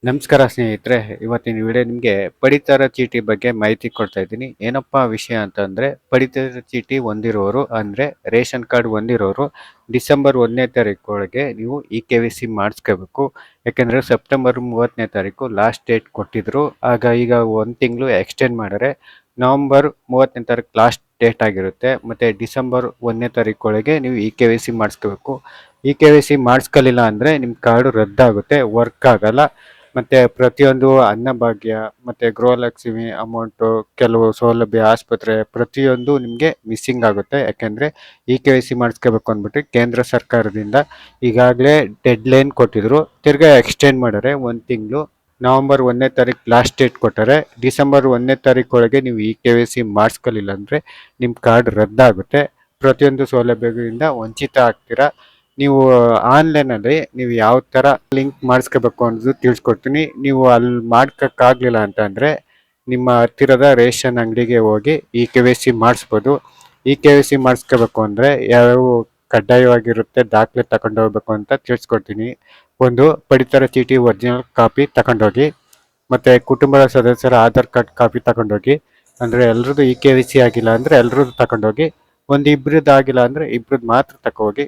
ನಮಸ್ಕಾರ ಸ್ನೇಹಿತರೆ. ಇವತ್ತಿನ ವಿಡಿಯೋ ನಿಮಗೆ ಪಡಿತರ ಚೀಟಿ ಬಗ್ಗೆ ಮಾಹಿತಿ ಕೊಡ್ತಾ ಇದ್ದೀನಿ. ಏನಪ್ಪಾ ವಿಷಯ ಅಂತಂದ್ರೆ, ಪಡಿತರ ಚೀಟಿ ಹೊಂದಿರೋರು ಅಂದ್ರೆ ರೇಷನ್ ಕಾರ್ಡ್ ಹೊಂದಿರೋರು ಡಿಸೆಂಬರ್ 1ನೇ ತಾರೀಕು ಒಳಗೆ ನೀವು KYC ಮಾಡಿಸ್ಕೋಬೇಕು. ಯಾಕೆಂದ್ರೆ ಸೆಪ್ಟೆಂಬರ್ 30ನೇ ತಾರೀಕು ಲಾಸ್ಟ್ ಡೇಟ್ ಕೊಟ್ಟಿದ್ರು. ಈಗ ಒಂದು ತಿಂಗಳು ಎಕ್ಸ್ಟೆಂಡ್ ಮಾಡಿದ್ರೆ ನವೆಂಬರ್ 30ನೇ ತಾರೀಕು ಲಾಸ್ಟ್ ಡೇಟ್ ಆಗಿರುತ್ತೆ. ಮತ್ತೆ ಡಿಸೆಂಬರ್ 1ನೇ ತಾರೀಕು ಒಳಗೆ ನೀವು KYC ಮಾಡಿಸ್ಕೋಬೇಕು. KYC ಮಾಡಿಸ್ಕೊಳ್ಳಿಲ್ಲ ಅಂದ್ರೆ ನಿಮ್ಮ ಕಾರ್ಡು ರದ್ದಾಗುತ್ತೆ, ವರ್ಕ್ ಆಗಲ್ಲ. ಮತ್ತೆ ಪ್ರತಿಯೊಂದು ಅನ್ನಭಾಗ್ಯ ಮತ್ತೆ ಗೃಹಲಕ್ಷ್ಮಿ ಅಮೌಂಟು, ಕೆಲವು ಸೌಲಭ್ಯ, ಆಸ್ಪತ್ರೆ ಪ್ರತಿಯೊಂದು ನಿಮಗೆ ಮಿಸ್ಸಿಂಗ್ ಆಗುತ್ತೆ. ಯಾಕೆಂದ್ರೆ KYC ಮಾಡಿಸ್ಕೋಬೇಕು ಅಂದ್ಬಿಟ್ಟು ಕೇಂದ್ರ ಸರ್ಕಾರದಿಂದ ಈಗಾಗಲೇ ಡೆಡ್ ಲೈನ್ ಕೊಟ್ಟಿದ್ರು. ತಿರ್ಗಾ ಎಕ್ಸ್ಟೆಂಡ್ ಮಾಡಿದ್ರೆ ಒಂದು ತಿಂಗಳು, ನವೆಂಬರ್ 1ನೇ ತಾರೀಕು ಲಾಸ್ಟ್ ಡೇಟ್ ಕೊಟ್ಟರೆ ಡಿಸೆಂಬರ್ 1ನೇ ತಾರೀಕು ಒಳಗೆ ನೀವು KYC ಮಾಡಿಸ್ಕೊಳ್ಳಿಲ್ಲ ಅಂದ್ರೆ ನಿಮ್ಮ ಕಾರ್ಡ್ ರದ್ದಾಗುತ್ತೆ. ಪ್ರತಿಯೊಂದು ಸೌಲಭ್ಯಗಳಿಂದ ವಂಚಿತ ಆಗ್ತೀರಾ. ನೀವು ಆನ್ಲೈನಲ್ಲಿ ನೀವು ಯಾವ ಥರ ಲಿಂಕ್ ಮಾಡಿಸ್ಕೋಬೇಕು ಅನ್ನೋದು ತಿಳಿಸ್ಕೊಡ್ತೀನಿ. ನೀವು ಅಲ್ಲಿ ಮಾಡ್ಕೋಕ್ಕಾಗಲಿಲ್ಲ ಅಂತಂದರೆ ನಿಮ್ಮ ಹತ್ತಿರದ ರೇಷನ್ ಅಂಗಡಿಗೆ ಹೋಗಿ KYC ಮಾಡಿಸ್ಬೋದು. KYC ಮಾಡಿಸ್ಕೋಬೇಕು ಅಂದರೆ ಯಾವ ಕಡ್ಡಾಯವಾಗಿರುತ್ತೆ ದಾಖಲೆ ತಗೊಂಡು ಹೋಗ್ಬೇಕು ಅಂತ ತಿಳಿಸ್ಕೊಡ್ತೀನಿ. ಒಂದು ಪಡಿತರ ಚೀಟಿ ಒರಿಜಿನಲ್ ಕಾಪಿ ತಗೊಂಡೋಗಿ, ಮತ್ತು ಕುಟುಂಬದ ಸದಸ್ಯರ ಆಧಾರ್ ಕಾರ್ಡ್ ಕಾಪಿ ತಗೊಂಡೋಗಿ. ಅಂದರೆ ಎಲ್ರದ್ದು KYC ಆಗಿಲ್ಲ ಅಂದರೆ ಎಲ್ರದ್ದು ತಗೊಂಡೋಗಿ, ಒಂದು ಇಬ್ಬರದ್ದು ಆಗಿಲ್ಲ ಅಂದರೆ ಇಬ್ಬರದ್ದು ಮಾತ್ರ ತಗೋಗಿ.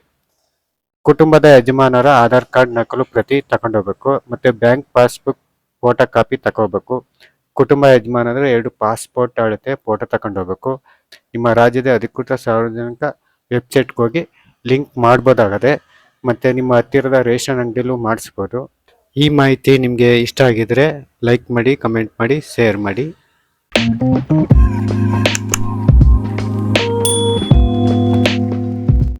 ಕುಟುಂಬದ ಯಜಮಾನರ ಆಧಾರ್ ಕಾರ್ಡ್ ನಕಲು ಪ್ರತಿ ತಗೊಂಡೋಗ್ಬೇಕು. ಮತ್ತೆ ಬ್ಯಾಂಕ್ ಪಾಸ್ಬುಕ್ ಫೋಟೋ ಕಾಪಿ ತಗೋಬೇಕು. ಕುಟುಂಬ ಯಜಮಾನರ 2 ಪಾಸ್ಪೋರ್ಟ್ ಅಳತೆ ಫೋಟೋ ತಗೊಂಡೋಗ್ಬೇಕು. ನಿಮ್ಮ ರಾಜ್ಯದ ಅಧಿಕೃತ ಸಾರ್ವಜನಿಕ ವೆಬ್ಸೈಟ್ಗೆ ಹೋಗಿ ಲಿಂಕ್ ಮಾಡ್ಬೋದಾಗದೆ. ಮತ್ತೆ ನಿಮ್ಮ ಹತ್ತಿರದ ರೇಷನ್ ಅಂಗಡಿಲೂ ಮಾಡಿಸ್ಬೋದು. ಈ ಮಾಹಿತಿ ನಿಮಗೆ ಇಷ್ಟ ಆಗಿದ್ರೆ ಲೈಕ್ ಮಾಡಿ, ಕಮೆಂಟ್ ಮಾಡಿ, ಶೇರ್ ಮಾಡಿ.